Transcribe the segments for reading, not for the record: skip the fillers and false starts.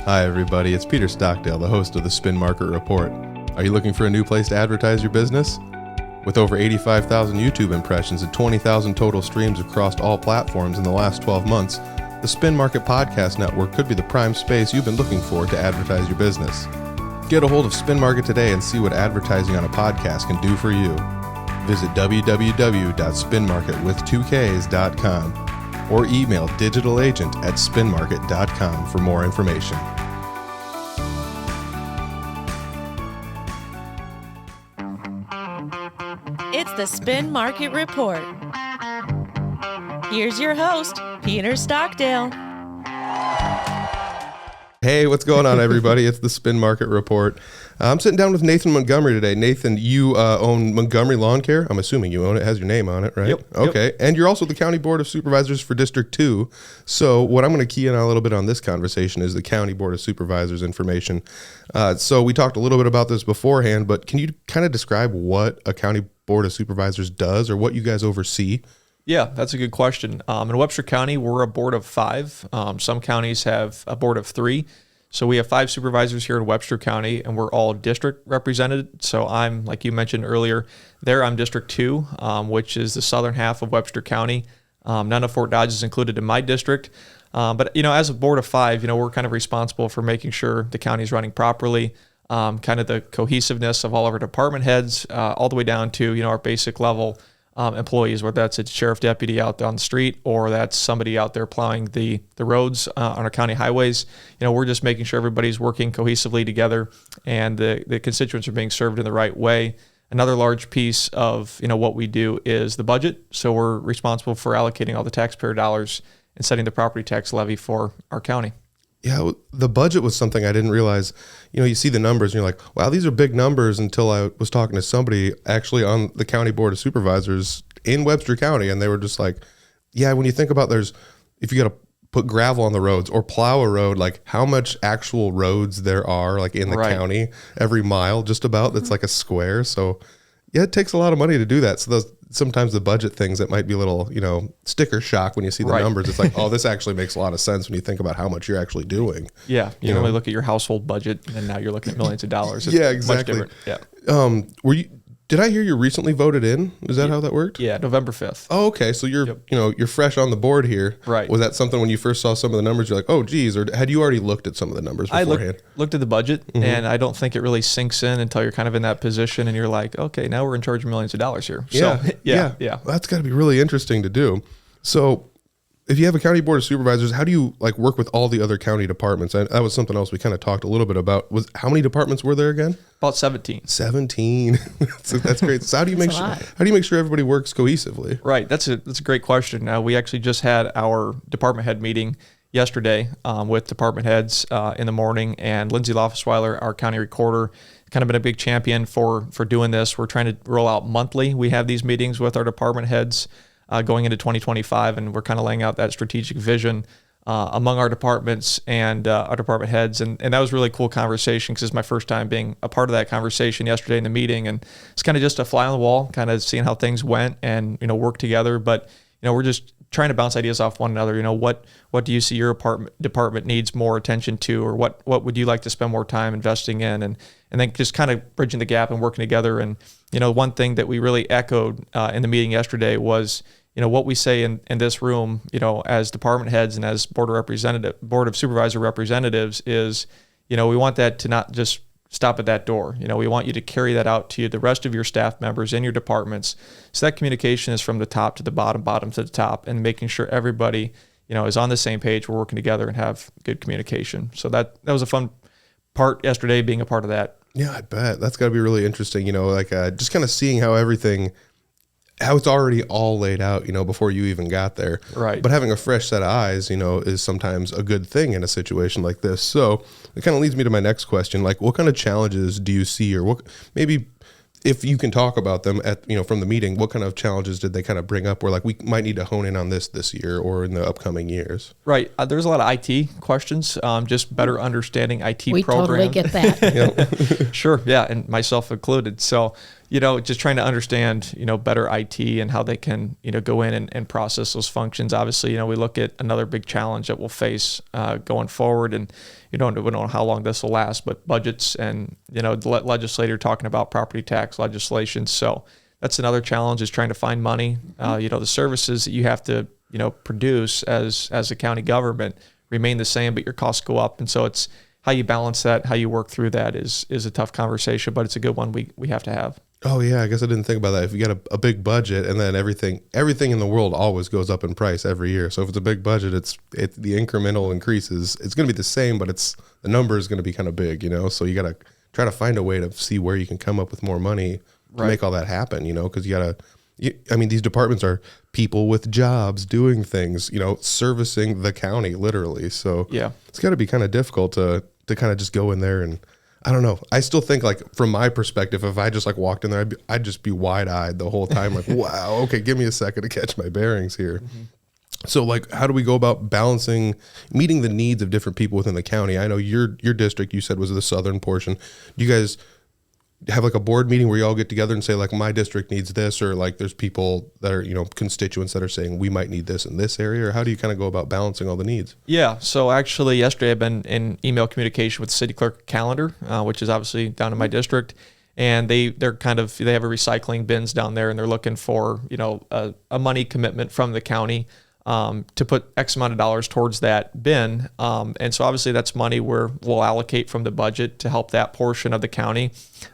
Hi everybody, it's Peter Stockdale, the host of the Spin Market Report. Are you looking for a new place to advertise your business? With over 85,000 YouTube impressions and 20,000 total streams across all platforms in the last 12 months, the Spin Market Podcast Network could be the prime space you've been looking for to advertise your business. Get a hold of Spin Market today and see what advertising on a podcast can do for you. Visit www.spinmarketwith2ks.com or email digitalagent@spinmarket.com for more information. It's the Spin Market Report. Here's your host, Peter Stockdale. Hey, what's going on, everybody? It's the Spin Market Report. I'm sitting down with Nathan Montgomery today. Nathan, you own Montgomery Lawn Care. I'm assuming you own it. It has your name on it, right? Yep. Okay. Yep. And you're also the County Board of Supervisors for District 2. So what I'm going to key in on a little bit on this conversation is the County Board of Supervisors information. So we talked a little bit about this beforehand, but can you kind of describe what a County Board of Supervisors does or what you guys oversee? Yeah, that's a good question. In Webster County, we're a board of 5. Some counties have a board of 3. So we have 5 supervisors here in Webster County, and we're all district represented. So I'm, like you mentioned earlier, I'm District 2, which is the southern half of Webster County. None of Fort Dodge is included in my district. But, as a board of 5, we're kind of responsible for making sure the county is running properly, kind of the cohesiveness of all of our department heads, all the way down to, our basic level employees, whether that's a sheriff deputy out there on the street or that's somebody out there plowing the roads on our county highways. We're just making sure everybody's working cohesively together and the constituents are being served in the right way. Another large piece of what we do is the budget. So we're responsible for allocating all the taxpayer dollars and setting the property tax levy for our county. Yeah, the budget was something I didn't realize. You see the numbers and you're like, wow, these are big numbers, until I was talking to somebody actually on the County Board of Supervisors in Webster County, and they were just like, yeah, when you think about if you got to put gravel on the roads or plow a road, like how much actual roads there are like in the county every mile just about that's like a square. So yeah, it takes a lot of money to do that. So sometimes the budget things that might be a little, sticker shock when you see the numbers. It's like, oh, this actually makes a lot of sense when you think about how much you're actually doing. Yeah. You normally look at your household budget and now you're looking at millions of dollars. It's yeah, exactly. Much different. Yeah. Did I hear you recently voted in? Is that how that worked? Yeah, November 5th. Oh, okay. So you're, you're fresh on the board here. Right. Was that something when you first saw some of the numbers, you're like, oh, geez, or had you already looked at some of the numbers beforehand? I looked at the budget, and I don't think it really sinks in until you're kind of in that position and you're like, okay, now we're in charge of millions of dollars here. Yeah. So, yeah. Well, that's got to be really interesting to do. So if you have a county board of supervisors, how do you work with all the other county departments? And that was something else we kind of talked a little bit about. Was how many departments were there again? About 17. 17. So that's great. So how do you make sure everybody works cohesively? Right. That's a great question. We actually just had our department head meeting yesterday with department heads in the morning, and Lindsay Loffesweiler, our county recorder, kind of been a big champion for doing this. We're trying to roll out monthly. We have these meetings with our department heads going into 2025, and we're kind of laying out that strategic vision among our departments and our department heads. And that was a really cool conversation because it's my first time being a part of that conversation yesterday in the meeting. And it's kind of just a fly on the wall, kind of seeing how things went and, work together. But, we're just trying to bounce ideas off one another. What do you see your department needs more attention to, or what would you like to spend more time investing in? And then just kind of bridging the gap and working together. And, one thing that we really echoed in the meeting yesterday was, what we say in this room, as department heads and as board of supervisor representatives is, we want that to not just stop at that door. We want you to carry that out to the rest of your staff members in your departments. So that communication is from the top to the bottom to the top, and making sure everybody, is on the same page. We're working together and have good communication. So that was a fun part yesterday, being a part of that. Yeah, I bet. That's got to be really interesting, just kind of seeing how it's already all laid out, before you even got there. Right. But having a fresh set of eyes, is sometimes a good thing in a situation like this. So it kind of leads me to my next question. What kind of challenges do you see, or what, maybe if you can talk about them from the meeting, what kind of challenges did they kind of bring up where we might need to hone in on this year or in the upcoming years? Right. There's a lot of IT questions, just better understanding IT we programs. We totally get that. Sure. Yeah. And myself included. So, just trying to understand, better IT and how they can, go in and process those functions. Obviously, we look at another big challenge that we'll face going forward, and we don't know how long this will last, but budgets and, the legislator talking about property tax legislation. So that's another challenge, is trying to find money. The services that you have to, produce as a county government remain the same, but your costs go up. And so it's how you balance that, how you work through that is a tough conversation, but it's a good one we have to have. Oh yeah, I guess I didn't think about that. If you got a big budget, and then everything in the world always goes up in price every year. So if it's a big budget, it's the incremental increases. It's going to be the same, but the number is going to be kind of big, So you got to try to find a way to see where you can come up with more money to make all that happen, because these departments are people with jobs doing things, servicing the county literally. So yeah, it's got to be kind of difficult to kind of just go in there, and I don't know. I still think, like, from my perspective, if I just like walked in there, I'd just be wide eyed the whole time. Like, wow, okay, give me a second to catch my bearings here. Mm-hmm. So like, how do we go about meeting the needs of different people within the county? I know your district, you said, was the southern portion. Do you guys have like a board meeting where you all get together and say, like, my district needs this, or like there's people that are, constituents that are saying we might need this in this area, or how do you kind of go about balancing all the needs? Yeah. So actually yesterday I've been in email communication with the city clerk calendar, which is obviously down in my district. And they have a recycling bins down there, and they're looking for, a money commitment from the county to put X amount of dollars towards that bin. And so obviously that's money we'll allocate from the budget to help that portion of the county.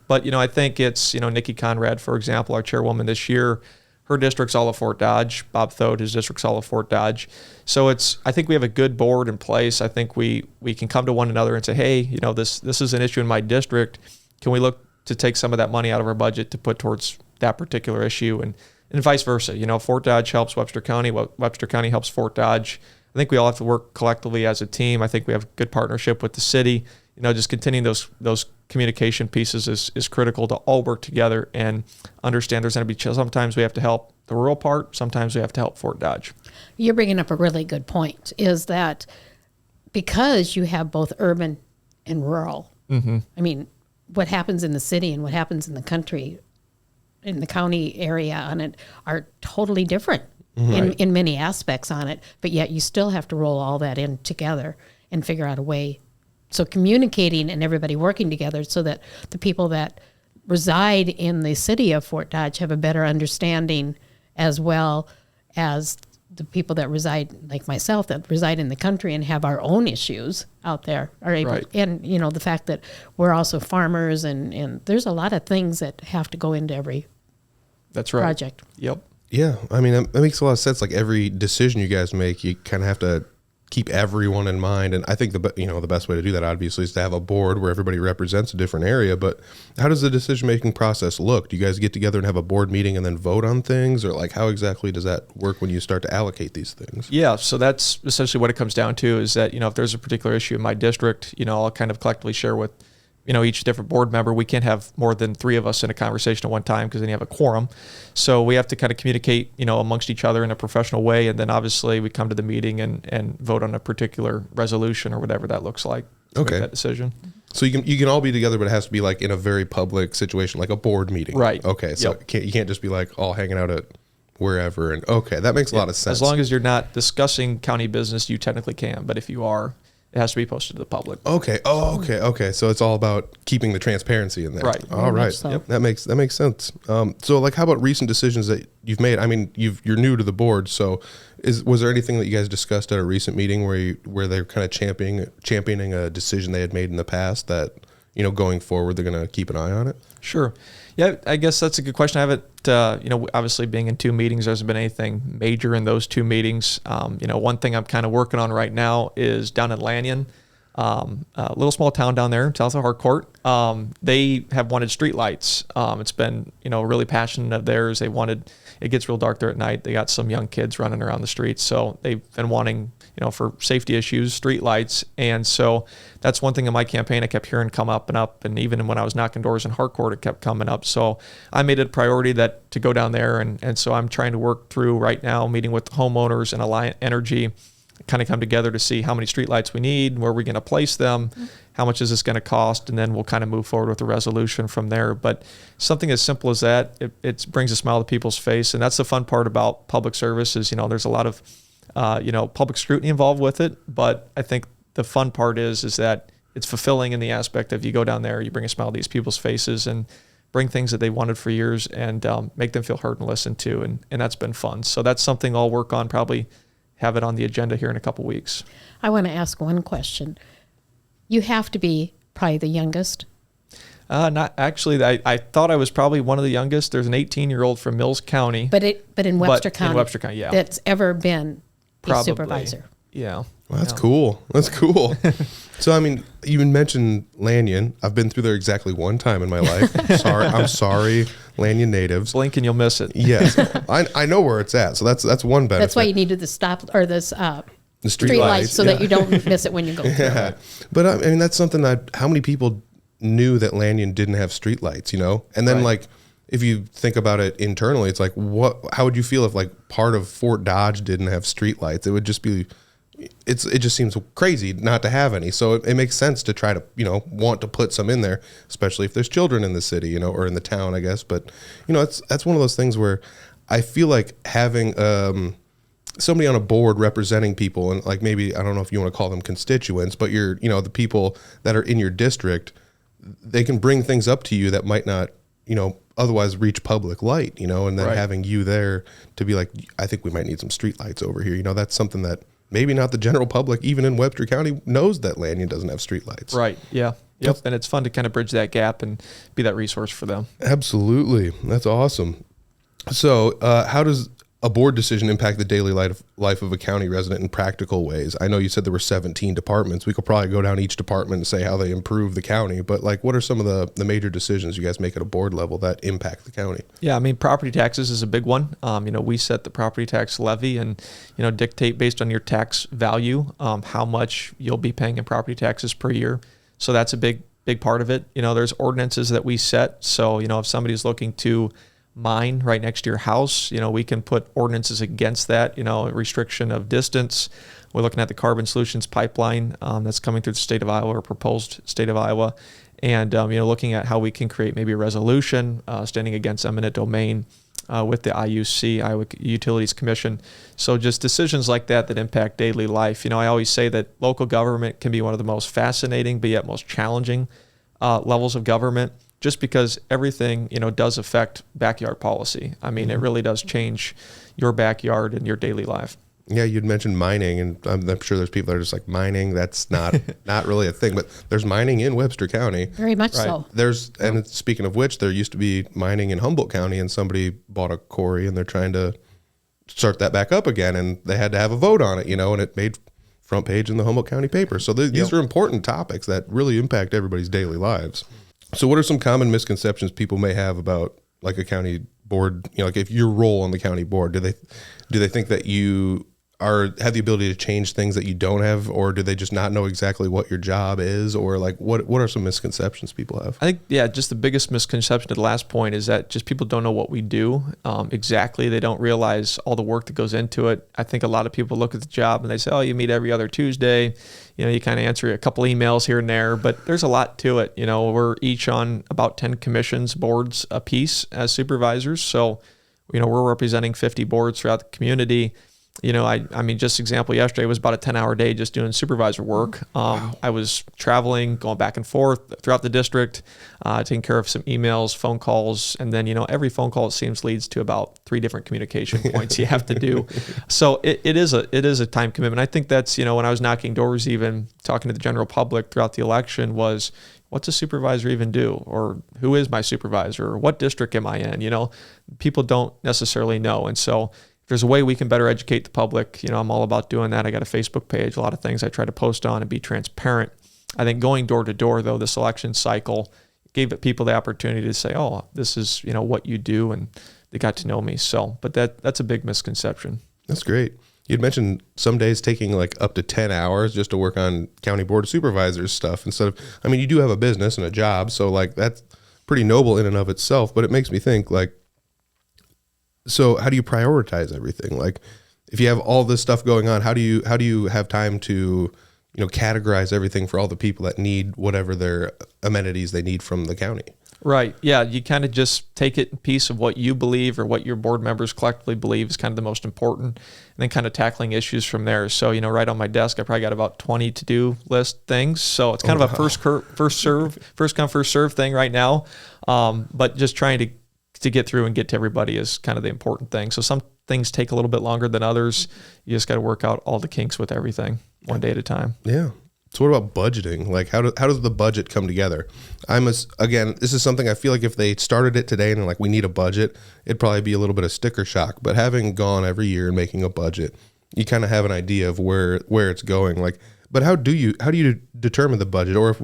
But, I think it's, Nikki Conrad, for example, our chairwoman this year, her district's all of Fort Dodge. Bob Thode, his district's all of Fort Dodge. So I think we have a good board in place. I think we can come to one another and say, hey, this is an issue in my district. Can we look to take some of that money out of our budget to put towards that particular issue? And vice versa. Fort Dodge helps Webster County. Webster County helps Fort Dodge. I think we all have to work collectively as a team. I think we have a good partnership with the city. Just continuing those communication pieces is critical to all work together and understand there's going to be sometimes we have to help the rural part. Sometimes we have to help Fort Dodge. You're bringing up a really good point, is that because you have both urban and rural, mm-hmm. I mean, what happens in the city and what happens in the country, in the county area on it, are totally different in many aspects on it, but yet you still have to roll all that in together and figure out a way. So communicating and everybody working together so that the people that reside in the city of Fort Dodge have a better understanding, as well as the people that reside, like myself, that reside in the country and have our own issues out there, are able, right. And the fact that we're also farmers, and there's a lot of things that have to go into every That's right. project. Yep. Yeah, I mean, that makes a lot of sense. Like, every decision you guys make, you kind of have to keep everyone in mind. And I think the best way to do that, obviously, is to have a board where everybody represents a different area. But how does the decision-making process look? Do you guys get together and have a board meeting and then vote on things? Or like, how exactly does that work when you start to allocate these things? Yeah, so that's essentially what it comes down to, is that, if there's a particular issue in my district, I'll kind of collectively share with, each different board member. We can't have more than 3 of us in a conversation at one time, because then you have a quorum. So we have to kind of communicate, amongst each other in a professional way. And then obviously we come to the meeting and vote on a particular resolution or whatever that looks like to make that decision. So you can all be together, but it has to be like in a very public situation, like a board meeting. Right. Okay. So you can't just be like all hanging out at wherever. And okay, that makes a lot of sense. As long as you're not discussing county business, you technically can. But if you are, it has to be posted to the public. Okay. Oh, okay. So it's all about keeping the transparency in there. Right. All right. So. Yep. That makes sense. So like, how about recent decisions that you've made? I mean, you're new to the board, so was there anything that you guys discussed at a recent meeting where they're kind of championing a decision they had made in the past that, going forward, they're going to keep an eye on it? Sure. Yeah, I guess that's a good question. I haven't, obviously being in 2 meetings, there hasn't been anything major in those 2 meetings. One thing I'm kind of working on right now is down in Lanyon, a little small town down there, south of Harcourt. They have wanted streetlights. It's been, really passionate of theirs. It gets real dark there at night. They got some young kids running around the streets. So they've been wanting, for safety issues, streetlights. And so that's one thing in my campaign I kept hearing come up. And even when I was knocking doors in Harcourt, it kept coming up. So I made it a priority to go down there. And so I'm trying to work through right now, meeting with homeowners and Alliant Energy, kind of come together to see how many streetlights we need, where we're going to place them, how much is this going to cost, and then we'll kind of move forward with the resolution from there. But something as simple as that, it brings a smile to people's face, and that's the fun part about public service is, there's a lot of, public scrutiny involved with it, but I think the fun part is that it's fulfilling in the aspect of you go down there, you bring a smile to these people's faces and bring things that they wanted for years and make them feel heard and listened to. And that's been fun. So that's something I'll work on, probably have it on the agenda here in a couple weeks. I want to ask one question. You have to be probably the youngest. Not actually. I thought I was probably one of the youngest. There's an 18-year-old from Mills County. But in Webster County. In Webster County, yeah. That's ever been probably. A supervisor. Yeah. Well, that's cool. That's cool. So, I mean, you mentioned Lanyon. I've been through there exactly one time in my life. I'm sorry, Lanyon natives. Blink and you'll miss it. Yes. I know where it's at. So that's one benefit. That's why you needed the the street lights so that you don't miss it when you go through. Yeah. But I mean, that's something how many people knew that Lanyon didn't have street lights, And then like, if you think about it internally, it's like, how would you feel if like part of Fort Dodge didn't have street lights? It would just be, it just seems crazy not to have any. So it makes sense to try to, want to put some in there, especially if there's children in the city, or in the town, I guess. But, that's one of those things where I feel like having somebody on a board representing people, and like maybe, I don't know if you want to call them constituents, but the people that are in your district, they can bring things up to you that might not, otherwise reach public light, and then having you there to be like, I think we might need some street lights over here. That's something that maybe not the general public, even in Webster County, knows that Lanyon doesn't have streetlights. Right. Yeah. Yep. And it's fun to kind of bridge that gap and be that resource for them. Absolutely. That's awesome. So how does a board decision impact the daily life of a county resident in practical ways? I know you said there were 17 departments. We could probably go down each department and say how they improve the county, but like, what are some of the major decisions you guys make at a board level that impact the county? Yeah, I mean, property taxes is a big one. We set the property tax levy and, dictate based on your tax value, how much you'll be paying in property taxes per year. So that's a big part of it. There's ordinances that we set. So, if somebody's looking to mine right next to your house, we can put ordinances against that, a restriction of distance. We're looking at the carbon solutions pipeline that's coming through the state of Iowa or proposed state of Iowa. And, looking at how we can create maybe a resolution standing against eminent domain with the IUC, Iowa Utilities Commission. So just decisions like that impact daily life. I always say that local government can be one of the most fascinating but yet most challenging levels of government, just because everything, does affect backyard policy. I mean, it really does change your backyard and your daily life. Yeah, you'd mentioned mining, and I'm sure there's people that are just like, mining, that's not really a thing, but there's mining in Webster County. Very much so. And speaking of which, there used to be mining in Humboldt County, and somebody bought a quarry, and they're trying to start that back up again, and they had to have a vote on it, and it made front page in the Humboldt County paper. So these are important topics that really impact everybody's daily lives. So what are some common misconceptions people may have about like a county board, like if your role on the county board, do they think that you have the ability to change things that you don't have, or do they just not know exactly what your job is, or like what are some misconceptions people have? I think, just the biggest misconception to the last point is that just people don't know what we do exactly. They don't realize all the work that goes into it. I think a lot of people look at the job and they say, oh, you meet every other Tuesday. You kind of answer a couple emails here and there, but there's a lot to it. We're each on about 10 commissions, boards a piece as supervisors. So, we're representing 50 boards throughout the community. I mean, just example, yesterday was about a 10-hour day just doing supervisor work. I was traveling, going back and forth throughout the district, taking care of some emails, phone calls, and then, every phone call, it seems, leads to about 3 different communication points you have to do. So it is a time commitment. I think that's, when I was knocking doors, even talking to the general public throughout the election, was, what's a supervisor even do? Or who is my supervisor? Or what district am I in? People don't necessarily know. And so there's a way we can better educate the public. I'm all about doing that. I got a Facebook page, a lot of things I try to post on and be transparent. I think going door to door, though, this election cycle gave people the opportunity to say, oh, this is, what you do, and they got to know me. So, but that's a big misconception. That's great. You'd mentioned some days taking like up to 10 hours just to work on county board of supervisors stuff instead of, I mean, you do have a business and a job, so like that's pretty noble in and of itself, but it makes me think like, so how do you prioritize everything? Like, if you have all this stuff going on, how do you have time to, categorize everything for all the people that need whatever their amenities they need from the county? Right. Yeah. You kind of just take it in piece of what you believe or what your board members collectively believe is kind of the most important, and then kind of tackling issues from there. So, right on my desk, I probably got about 20 to-do list things. So it's kind of a first come, first serve thing right now. But just trying to get through and get to everybody is kind of the important thing. So some things take a little bit longer than others. You just got to work out all the kinks with everything one day at a time. Yeah. So what about budgeting? Like how does the budget come together? Again, this is something I feel like if they started it today and they're like, we need a budget, it'd probably be a little bit of sticker shock. But having gone every year and making a budget, you kind of have an idea of where it's going. Like, but how do you determine the budget, or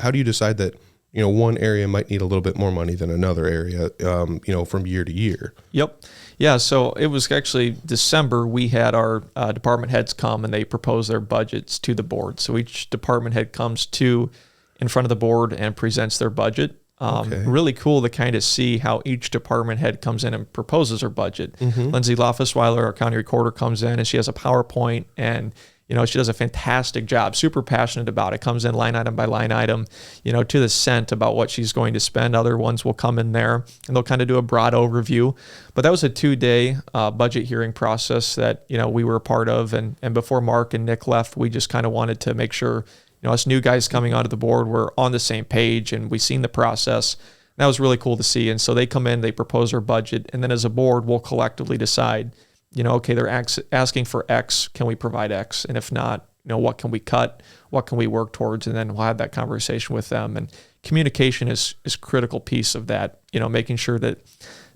how do you decide that one area might need a little bit more money than another area, from year to year? Yep. Yeah, so it was actually December, we had our department heads come and they propose their budgets to the board. So each department head comes in front of the board and presents their budget. Really cool to kind of see how each department head comes in and proposes her budget. Lindsay Loffesweiler, our county recorder, comes in and she has a PowerPoint, and she does a fantastic job, super passionate about it, comes in line item by line item, to the cent about what she's going to spend. Other ones will come in there and they'll kind of do a broad overview. But that was a 2-day budget hearing process that, we were a part of. And before Mark and Nick left, we just kind of wanted to make sure, us new guys coming onto the board were on the same page and we seen the process. That was really cool to see. And so they come in, they propose our budget, and then as a board, we'll collectively decide, okay, they're asking for X, can we provide X? And if not, what can we cut? What can we work towards? And then we'll have that conversation with them. And communication is a critical piece of that, making sure that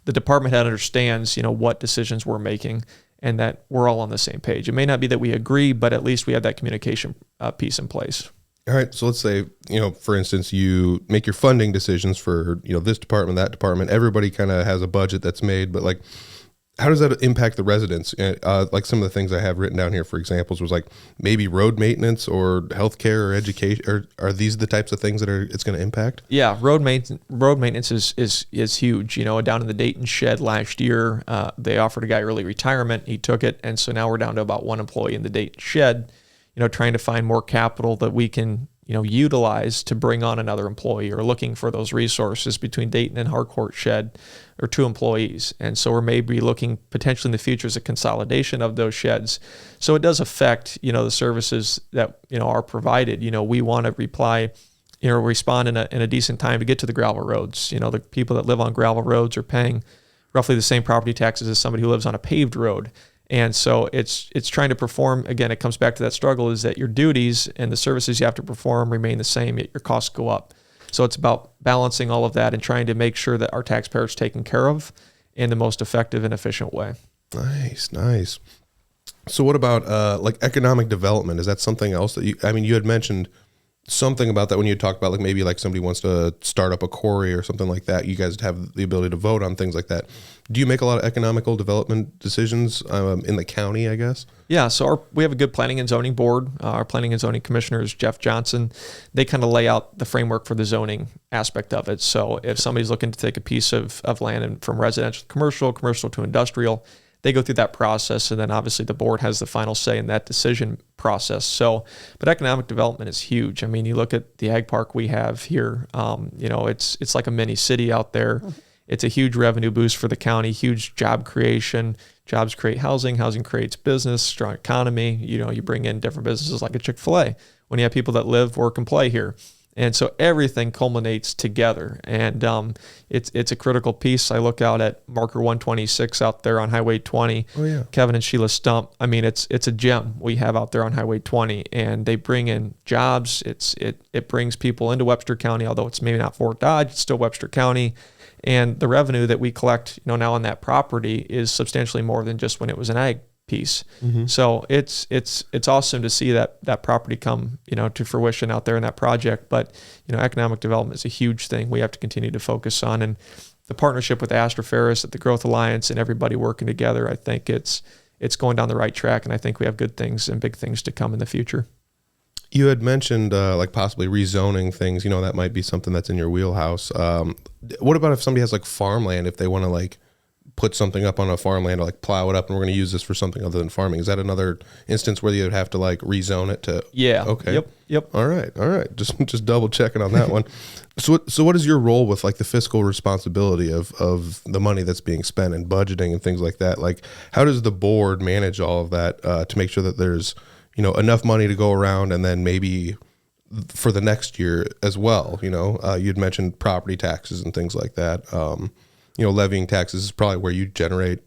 the department head understands, what decisions we're making and that we're all on the same page. It may not be that we agree, but at least we have that communication piece in place. All right. So let's say, for instance, you make your funding decisions for, this department, that department. Everybody kind of has a budget that's made, but like, how does that impact the residents? Like some of the things I have written down here for examples was like maybe road maintenance or healthcare or education. Or are these the types of things that it's going to impact? Yeah, road maintenance is huge. Down in the Dayton shed last year, they offered a guy early retirement. He took it, and so now we're down to about one employee in the Dayton shed. Trying to find more capital that we can utilize to bring on another employee, or looking for those resources between Dayton and Harcourt shed, or 2 employees. And so we're maybe looking potentially in the future as a consolidation of those sheds. So it does affect, the services that, are provided. We want to respond in a decent time to get to the gravel roads. The people that live on gravel roads are paying roughly the same property taxes as somebody who lives on a paved road. And so it's trying to perform, again, it comes back to that struggle, is that your duties and the services you have to perform remain the same, yet your costs go up. So it's about balancing all of that and trying to make sure that our taxpayers are taken care of in the most effective and efficient way. Nice. So what about like economic development? Is that something else that you had mentioned something about that when you talked about like maybe like somebody wants to start up a quarry or something like that. You guys have the ability to vote on things like that. Do you make a lot of economical development decisions in the county, I guess? Yeah, so we have a good planning and zoning board. Our planning and zoning commissioner is Jeff Johnson. They kind of lay out the framework for the zoning aspect of it. So if somebody's looking to take a piece of land from residential to commercial to industrial, they go through that process, and then obviously the board has the final say in that decision process. So, but economic development is huge. I mean, you look at the ag park we have here, it's like a mini city out there. It's a huge revenue boost for the county, huge job creation. Jobs create housing creates business, strong economy. You bring in different businesses like a Chick-fil-A when you have people that live, work, and play here. And so everything culminates together, and it's a critical piece. I look out at marker 126 out there on Highway 20. Oh yeah, Kevin and Sheila Stump. I mean, it's a gem we have out there on Highway 20, and they bring in jobs. It brings people into Webster County, although it's maybe not Fort Dodge, it's still Webster County. And the revenue that we collect, now on that property is substantially more than just when it was an ag piece. Mm-hmm. So it's awesome to see that property come, to fruition out there in that project. But, economic development is a huge thing we have to continue to focus on. And the partnership with Astor Ferris at the Growth Alliance and everybody working together, I think it's going down the right track. And I think we have good things and big things to come in the future. You had mentioned like possibly rezoning things, that might be something that's in your wheelhouse. What about if somebody has like farmland, if they want to like put something up on a farmland or like plow it up and we're going to use this for something other than farming. Is that another instance where you'd have to like rezone it to? Yeah. Okay. Yep. All right. Just double checking on that one. So what is your role with like the fiscal responsibility of the money that's being spent and budgeting and things like that? Like, how does the board manage all of that to make sure that there's, enough money to go around, and then maybe for the next year as well? You'd mentioned property taxes and things like that. Levying taxes is probably where you generate,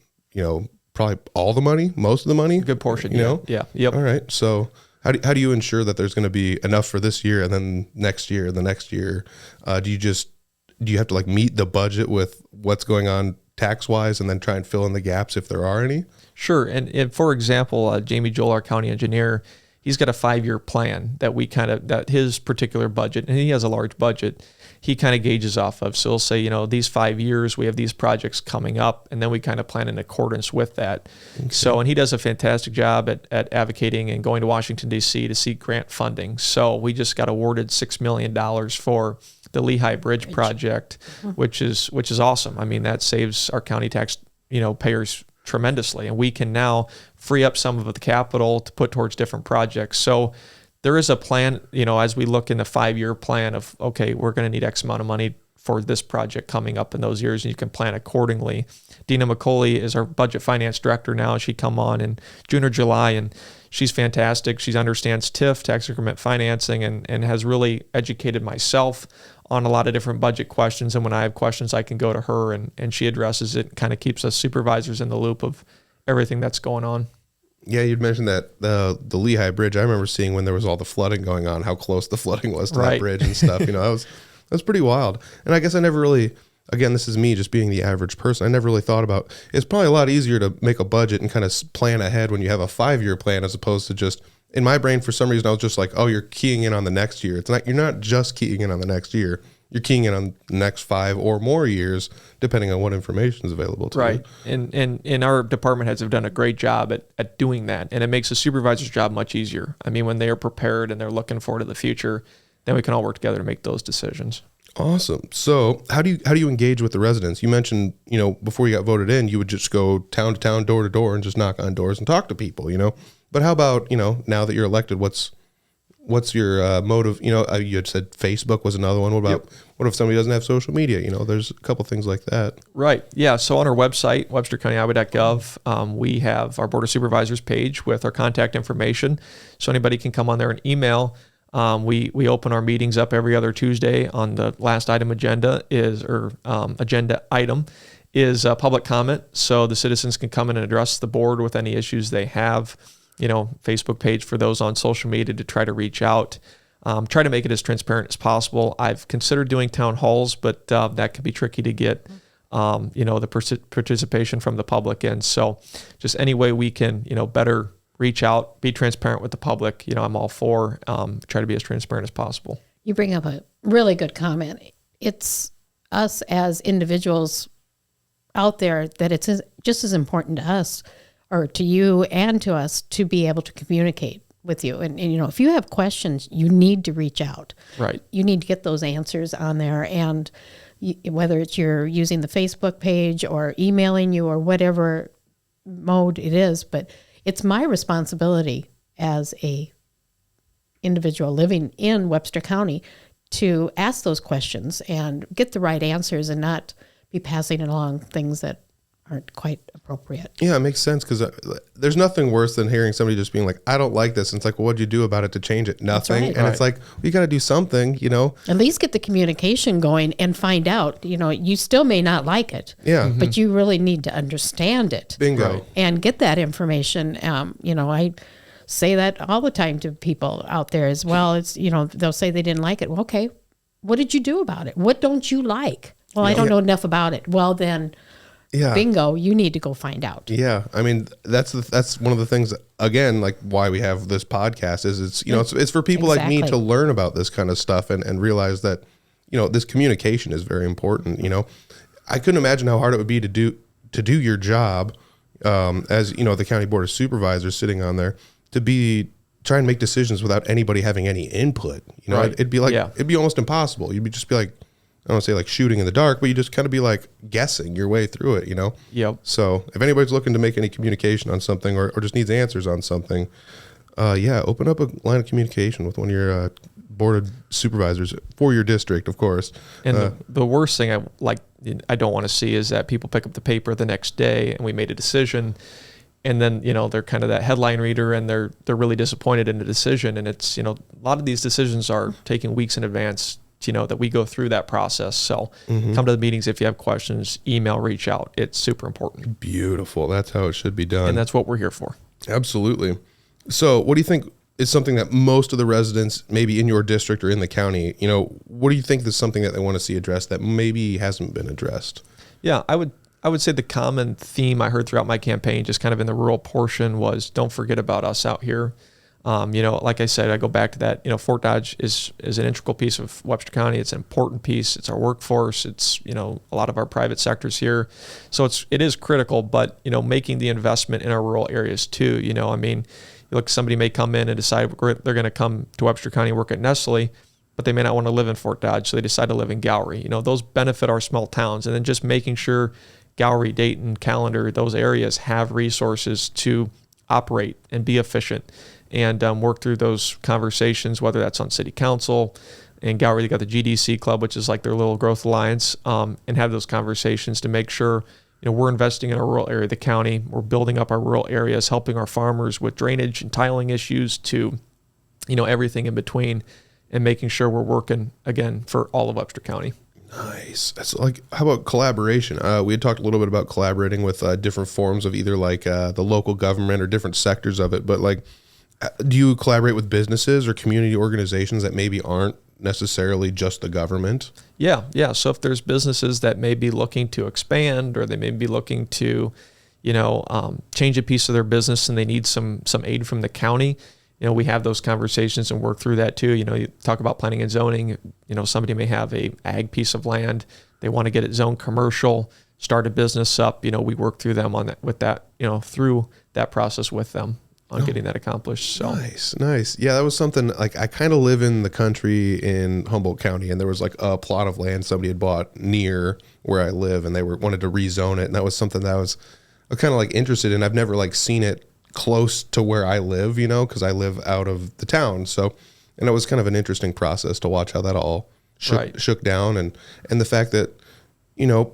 probably all the money, most of the money. Good portion. Yeah. Yep. All right. So how do you ensure that there's going to be enough for this year and then next year and the next year? Do you have to like meet the budget with what's going on tax wise and then try and fill in the gaps if there are any? Sure. And for example, Jamie Joel, our county engineer, he's got a 5-year plan that that his particular budget, and he has a large budget, he kind of gauges off of. So he'll say, these 5 years, we have these projects coming up, and then we kind of plan in accordance with that. Okay. So, and he does a fantastic job at advocating and going to Washington, D.C. to seek grant funding. So we just got awarded $6 million for the Lehigh Bridge project, which is awesome. I mean, that saves our county tax, payers tremendously, and we can now free up some of the capital to put towards different projects. So there is a plan, as we look in the 5-year plan of, okay, we're going to need X amount of money for this project coming up in those years, and you can plan accordingly. Dina McCauley is our budget finance director now. She come on in June or July, and she's fantastic. She understands TIF, tax increment financing, and has really educated myself on a lot of different budget questions. And when I have questions, I can go to her, and she addresses it, kind of keeps us supervisors in the loop of everything that's going on. Yeah, you'd mentioned that the Lehigh Bridge. I remember seeing when there was all the flooding going on, how close the flooding was to that bridge and stuff. That was pretty wild. And I guess I never really, again, this is me just being the average person, I never really thought about, it's probably a lot easier to make a budget and kind of plan ahead when you have a 5-year plan, as opposed to just, in my brain, for some reason, I was just like, oh, you're keying in on the next year. It's not, you're not just keying in on the next year. You're keying in on the next 5 or more years, depending on what information is available to you. And our department heads have done a great job at doing that. And it makes the supervisor's job much easier. I mean, when they are prepared and they're looking forward to the future, then we can all work together to make those decisions. Awesome. So how do you engage with the residents? You mentioned, before you got voted in, you would just go town to town, door to door, and just knock on doors and talk to people, But how about, now that you're elected, what's your motive? You had said Facebook was another one. What if somebody doesn't have social media? There's a couple things like that. Right. Yeah. So on our website, webstercountyiowa.gov, we have our Board of Supervisors page with our contact information. So anybody can come on there and email. We open our meetings up every other Tuesday. On the last agenda item is public comment. So the citizens can come in and address the board with any issues they have. Facebook page for those on social media to try to reach out, try to make it as transparent as possible. I've considered doing town halls, but that can be tricky to get, the participation from the public in. So just any way we can, better reach out, be transparent with the public, I'm all for, try to be as transparent as possible. You bring up a really good comment. It's us as individuals out there that it's just as important to us, or to you and to us, to be able to communicate with you. And if you have questions, you need to reach out. Right. You need to get those answers on there. And whether it's you're using the Facebook page or emailing you or whatever mode it is, but it's my responsibility as a individual living in Webster County to ask those questions and get the right answers and not be passing along things that aren't quite appropriate. Yeah, it makes sense, because there's nothing worse than hearing somebody just being like, I don't like this. And it's like, well, what'd you do about it to change it? Nothing. Right. And it's like, you got to do something, At least get the communication going and find out, you still may not like it. Yeah. But you really need to understand it. Bingo. Right. And get that information. I say that all the time to people out there as well. It's, they'll say they didn't like it. Well, okay, what did you do about it? What don't you like? Well, I don't know enough about it. Well, then... Yeah. Bingo, you need to go find out. Yeah. I mean, that's one of the things, again, like why we have this podcast is it's for people like me to learn about this kind of stuff and realize that, this communication is very important. I couldn't imagine how hard it would be to do your job as, the county board of supervisors sitting on there, to try and make decisions without anybody having any input. Right. It'd be like, it'd be almost impossible. You'd just be like, don't want to say like shooting in the dark, but you just kind of be like guessing your way through it, Yep. So if anybody's looking to make any communication on something or just needs answers on something, open up a line of communication with one of your board of supervisors for your district, of course. And the worst thing I don't want to see is that people pick up the paper the next day and we made a decision, and then they're kind of that headline reader and they're really disappointed in the decision. And it's a lot of these decisions are taking weeks in advance. That we go through that process. So come to the meetings if you have questions, email, reach out. It's super important. Beautiful. That's how it should be done. And that's what we're here for. Absolutely. So what do you think is something that most of the residents, maybe in your district or in the county, what do you think is something that they want to see addressed that maybe hasn't been addressed? Yeah, I would say the common theme I heard throughout my campaign, just kind of in the rural portion, was don't forget about us out here. Like I said, I go back to that, Fort Dodge is an integral piece of Webster County. It's an important piece. It's our workforce. It's, a lot of our private sectors here. So it is critical, but, making the investment in our rural areas too, somebody may come in and decide they're going to come to Webster County, work at Nestle, but they may not want to live in Fort Dodge. So they decide to live in Gowrie. Those benefit our small towns. And then just making sure Gowrie, Dayton, Callender, those areas have resources to operate and be efficient. And work through those conversations, whether that's on city council. And Gowrie, they got the GDC Club, which is like their little growth alliance, and have those conversations to make sure we're investing in a rural area of the county. We're building up our rural areas, helping our farmers with drainage and tiling issues to, everything in between, and making sure we're working, again, for all of Webster County. Nice. That's how about collaboration? We had talked a little bit about collaborating with different forms of either the local government or different sectors of it, but do you collaborate with businesses or community organizations that maybe aren't necessarily just the government? Yeah. So if there's businesses that may be looking to expand, or they may be looking to, change a piece of their business and they need some aid from the county, we have those conversations and work through that too. You talk about planning and zoning. Somebody may have a ag piece of land. They want to get it zoned commercial, start a business up. We work through them on that, with that, through that process with them on getting that accomplished. So nice. Yeah, that was something I kind of live in the country in Humboldt County, and there was a plot of land somebody had bought near where I live, and they wanted to rezone it, and that was something that I was kind of interested in. I've never seen it close to where I live, because I live out of the town. So, and it was kind of an interesting process to watch how that all shook down, and the fact that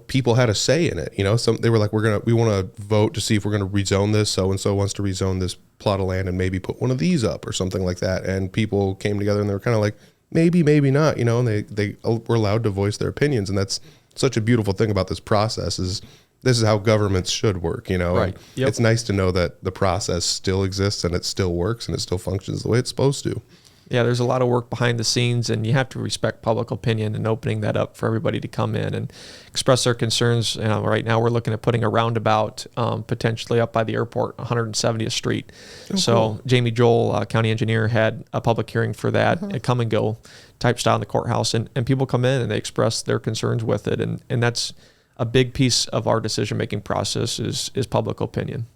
people had a say in it. They were like, we want to vote to see if we're going to rezone this. So and so wants to rezone this plot of land and maybe put one of these up or something like that. And people came together and they were kind of like, maybe not, and they were allowed to voice their opinions. And that's such a beautiful thing about this process is this is how governments should work, Right. Yep. It's nice to know that the process still exists and it still works and it still functions the way it's supposed to. Yeah, there's a lot of work behind the scenes, and you have to respect public opinion and opening that up for everybody to come in and express their concerns. Right now, we're looking at putting a roundabout potentially up by the airport, 170th Street. So cool. Jamie Joel, county engineer, had a public hearing for that, a come and go type style in the courthouse, and people come in and they express their concerns with it, and that's a big piece of our decision-making process is public opinion.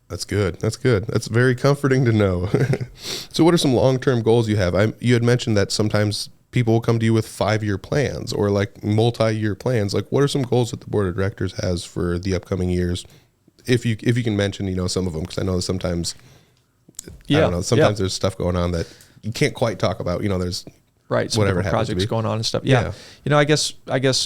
That's good. That's very comforting to know. So what are some long-term goals you have? You had mentioned that sometimes people will come to you with 5-year plans or multi-year plans. What are some goals that the board of directors has for the upcoming years? If you can mention, some of them, because I know that sometimes, there's stuff going on that you can't quite talk about. There's right, some whatever projects going on and stuff. Yeah. I guess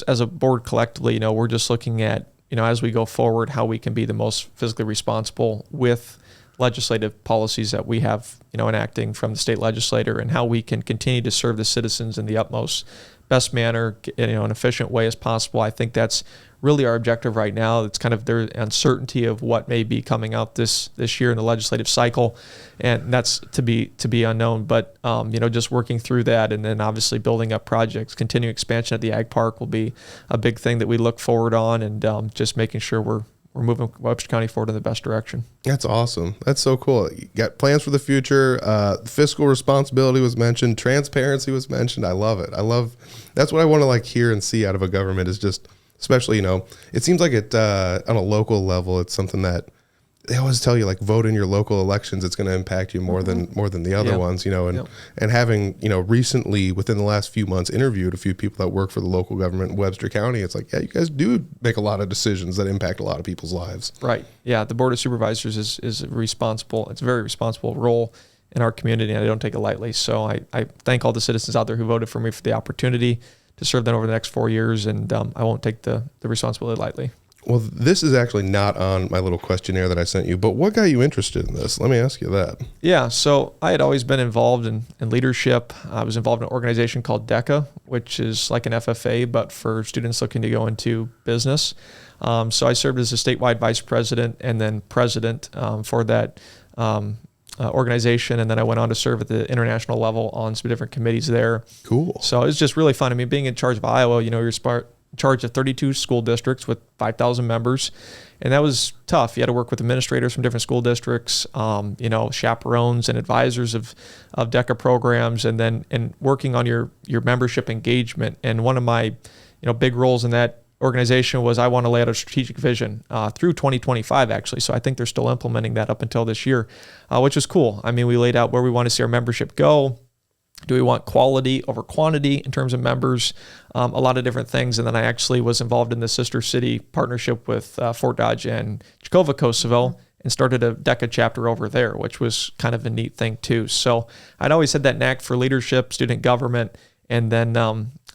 as a board collectively, we're just looking at, as we go forward, how we can be the most fiscally responsible with legislative policies that we have, enacting from the state legislator, and how we can continue to serve the citizens in the utmost best manner, an efficient way as possible. I think that's really our objective right now. It's kind of the uncertainty of what may be coming out this year in the legislative cycle, and that's to be unknown. But just working through that, and then obviously building up projects, continuing expansion at the Ag Park will be a big thing that we look forward on, and just making sure we're moving Webster County forward in the best direction. That's awesome. That's so cool. You got plans for the future. Fiscal responsibility was mentioned. Transparency was mentioned. I love it. That's what I want to hear and see out of a government is just, especially, it seems like it on a local level, it's something that they always tell you like vote in your local elections. It's going to impact you more than the other Yeah. ones, and Yep. and having, recently within the last few months interviewed a few people that work for the local government in Webster County. It's like, yeah, you guys do make a lot of decisions that impact a lot of people's lives. Right. Yeah. The Board of Supervisors is responsible. It's a very responsible role in our community, and I don't take it lightly. So I thank all the citizens out there who voted for me for the opportunity to serve them over the next 4 years, and I won't take the responsibility lightly. Well, this is actually not on my little questionnaire that I sent you, but what got you interested in this? Let me ask you that. Yeah, so I had always been involved in leadership. I was involved in an organization called DECA, which is like an FFA, but for students looking to go into business. So I served as a statewide vice president and then president for that organization, and then I went on to serve at the international level on some different committees there. Cool. So it was just really fun. I mean, being in charge of Iowa, you're in charge of 32 school districts with 5,000 members. And that was tough. You had to work with administrators from different school districts, chaperones and advisors of DECA programs, and working on your membership engagement. And one of my, big roles in that organization was I want to lay out a strategic vision through 2025, actually. So I think they're still implementing that up until this year, which was cool. I mean, we laid out where we want to see our membership go. Do we want quality over quantity in terms of members? A lot of different things. And then I actually was involved in the sister city partnership with Fort Dodge and Jakova, Kosovo, and started a DECA chapter over there, which was kind of a neat thing too. So I'd always had that knack for leadership, student government, and then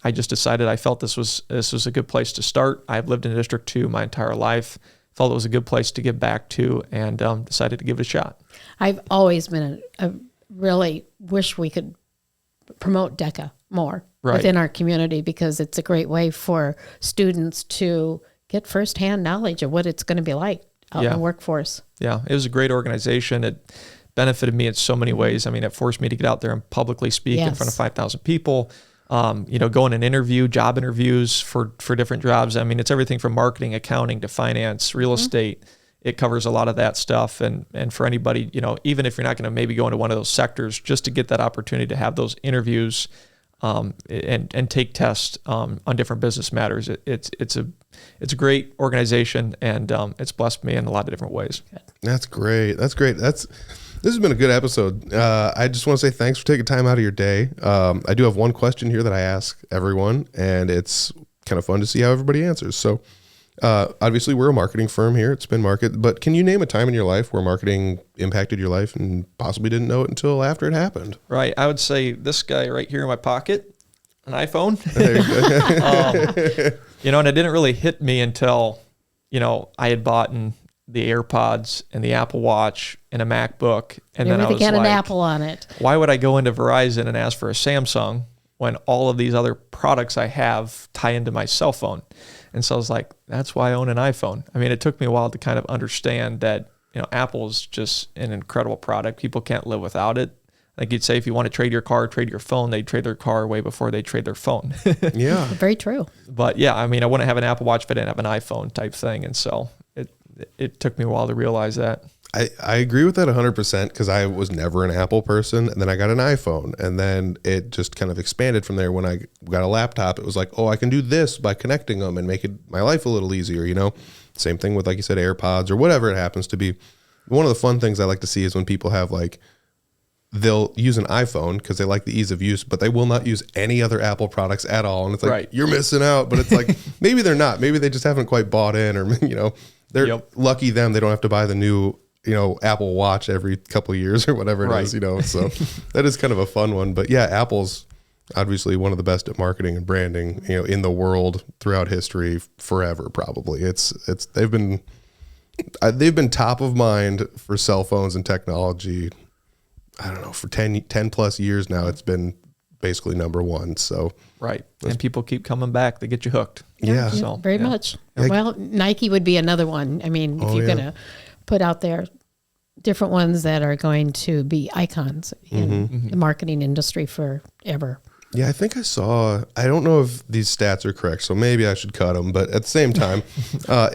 I just decided I felt this was a good place to start. I've lived in District 2 my entire life, felt it was a good place to give back to, and decided to give it a shot. I've always been really wish we could promote DECA more within our community, because it's a great way for students to get firsthand knowledge of what it's going to be like out in the workforce. Yeah, it was a great organization. It benefited me in so many ways. I mean, it forced me to get out there and publicly speak in front of 5,000 people, go in and interview, job interviews for different jobs. I mean, it's everything from marketing, accounting to finance, real estate. It covers a lot of that stuff. And for anybody, even if you're not going to maybe go into one of those sectors, just to get that opportunity to have those interviews and take tests on different business matters, it's a great organization, and it's blessed me in a lot of different ways. That's great. This has been a good episode. I just want to say thanks for taking time out of your day. I do have one question here that I ask everyone, and it's kind of fun to see how everybody answers. So obviously we're a marketing firm here at Spin Market, but can you name a time in your life where marketing impacted your life and possibly didn't know it until after it happened? Right. I would say this guy right here in my pocket, an iPhone. There you go. And it didn't really hit me until, I had bought the AirPods and the Apple Watch and a MacBook. And then I was got like, an Apple on it. Why would I go into Verizon and ask for a Samsung when all of these other products I have tie into my cell phone? And so I was like, that's why I own an iPhone. I mean, it took me a while to kind of understand that, Apple is just an incredible product. People can't live without it. Like you'd say, if you want to trade your car, trade your phone, they'd trade their car way before they trade their phone. Yeah. Very true. But yeah, I mean, I wouldn't have an Apple Watch if I didn't have an iPhone type thing. And so it took me a while to realize that. I agree with that 100% because I was never an Apple person, and then I got an iPhone, and then it just kind of expanded from there. When I got a laptop, it was like, oh, I can do this by connecting them and make my life a little easier, Same thing with, like you said, AirPods or whatever it happens to be. One of the fun things I like to see is when people have they'll use an iPhone because they like the ease of use, but they will not use any other Apple products at all. And it's like, You're missing out. But it's like, maybe they're not. Maybe they just haven't quite bought in, or, they're lucky them. They don't have to buy the new Apple Watch every couple of years or whatever it is, so that is kind of a fun one. But yeah, Apple's obviously one of the best at marketing and branding, in the world throughout history forever. Probably they've been top of mind for cell phones and technology. I don't know, for 10 plus years now. It's been basically number one. So right. And people keep coming back. They get you hooked. Yeah. So, very much. Well, Nike would be another one. I mean, if you're going to put out there different ones that are going to be icons in the marketing industry forever. Yeah, I think I don't know if these stats are correct, so maybe I should cut them. But at the same time,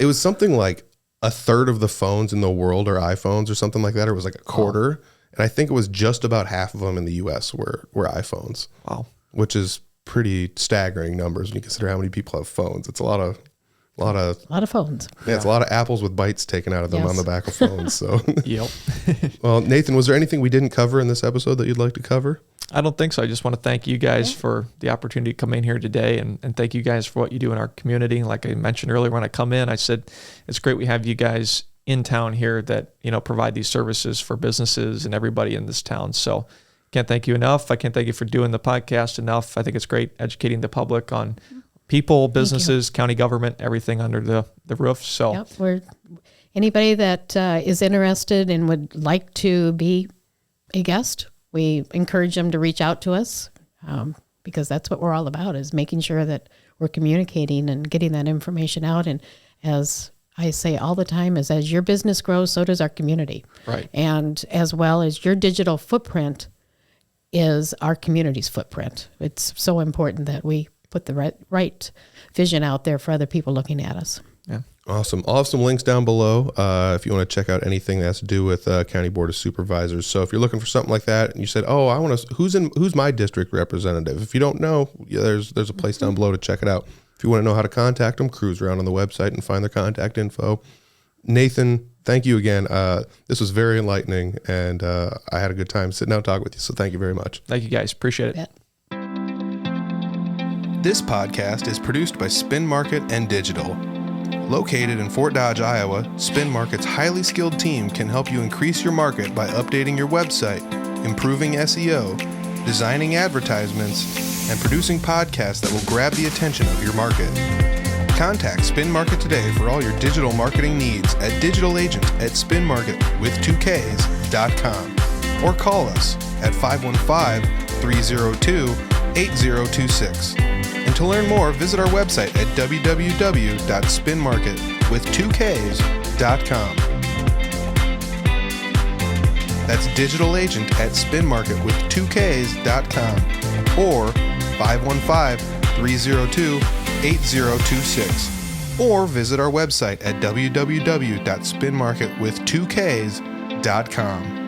it was something like a third of the phones in the world are iPhones or something like that. Or it was like a quarter. Oh. And I think it was just about half of them in the US were iPhones. Wow. Which is pretty staggering numbers when you consider how many people have phones. It's a lot of A lot of phones. Yeah, it's a lot of apples with bites taken out of them Yes. on the back of phones. So, Yep. well, Nathan, was there anything we didn't cover in this episode that you'd like to cover? I don't think so. I just want to thank you guys for the opportunity to come in here today, and thank you guys for what you do in our community. Like I mentioned earlier when I come in, I said it's great we have you guys in town here that, provide these services for businesses and everybody in this town. So can't thank you enough. I can't thank you for doing the podcast enough. I think it's great educating the public on people, businesses, county government, everything under the roof. So Anybody that is interested and would like to be a guest, we encourage them to reach out to us because that's what we're all about, is making sure that we're communicating and getting that information out. And as I say all the time, is as your business grows, so does our community. Right. And as well as your digital footprint is our community's footprint. It's so important that we put the right vision out there for other people looking at us. Yeah. Awesome. I'll have some links down below if you want to check out anything that has to do with County Board of Supervisors. So if you're looking for something like that and you said, oh, I want to, who's my district representative? If you don't know, there's a place down below to check it out. If you want to know how to contact them, cruise around on the website and find their contact info. Nathan, thank you again. This was very enlightening, and I had a good time sitting down talking with you. So thank you very much. Thank you guys. Appreciate it. This podcast is produced by Spin Market and Digital. Located in Fort Dodge, Iowa, Spin Market's highly skilled team can help you increase your market by updating your website, improving SEO, designing advertisements, and producing podcasts that will grab the attention of your market. Contact Spin Market today for all your digital marketing needs at digitalagent@spinmarket.com or call us at 515-302-8026. And to learn more, visit our website at www.spinmarket.com. That's digitalagent@spinmarket.com or 515-302-8026. Or visit our website at www.spinmarket.com.